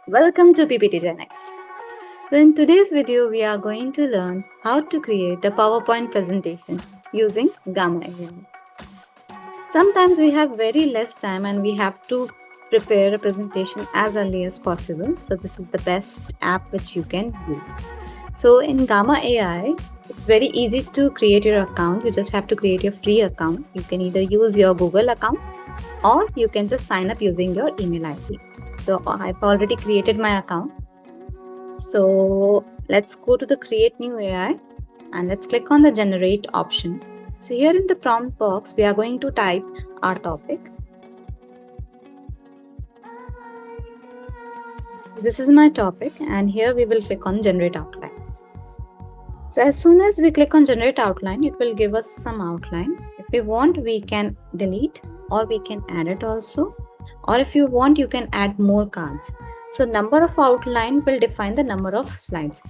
Welcome to PPT Gen X. So in today's video, we are going to learn how to create a PowerPoint presentation using Gamma AI. Sometimes we have very less time and we have to prepare a presentation as early as possible. So this is the best app which you can use. So in Gamma AI, it's very easy to create your account. You just have to create your free account. You can either use your Google account or you can just sign up using your email ID. So I've already created my account. So let's go to the create new AI and let's click on the generate option. So here in the prompt box, we are going to type our topic. This is my topic and here we will click on generate outline. So as soon as we click on generate outline, it will give us some outline. If we want, we can delete or we can add it also. Or if you want, you can add more cards. So number of outline will define the number of slides.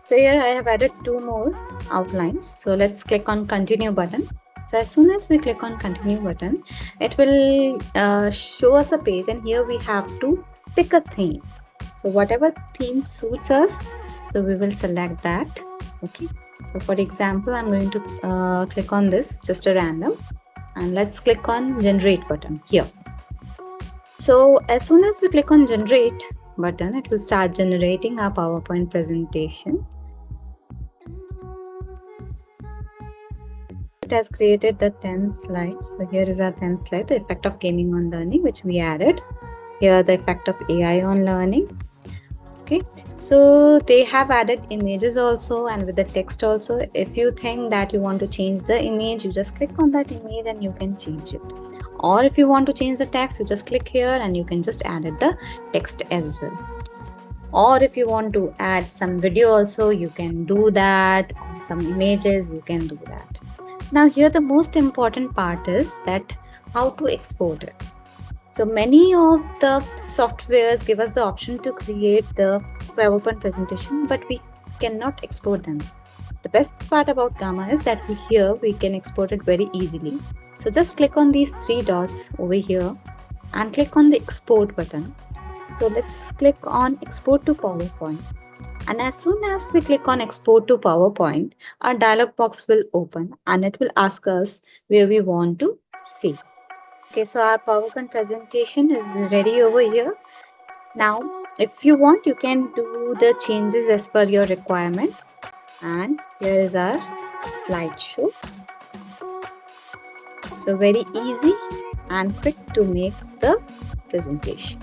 So here I have added 2 more outlines. So let's click on continue button. So as soon as we click on continue button, it will show us a page and here we have to pick a theme. So whatever theme suits us, so we will select that. Okay. So for example, I'm going to click on this, just a random, and let's click on generate button here. So as soon as we click on generate button, it will start generating our PowerPoint presentation. It has created the 10 slides. So here is our 10 slide, the effect of gaming on learning, which we added. Here the effect of AI on learning. Okay, so they have added images also and with the text also. If you think that you want to change the image, you just click on that image and you can change it. Or if you want to change the text, you just click here and you can just add the text as well. Or if you want to add some video also, you can do that. Or some images, you can do that. Now here the most important part is that how to export it. So many of the softwares give us the option to create the PowerPoint presentation, but we cannot export them. The best part about Gamma is that we can export it very easily. So just click on these 3 dots over here and click on the export button. So let's click on export to PowerPoint. And as soon as we click on export to PowerPoint, our dialog box will open and it will ask us where we want to save. Okay, so our PowerPoint presentation is ready over here. Now, if you want, you can do the changes as per your requirement. And here is our slideshow. So very easy and quick to make the presentation.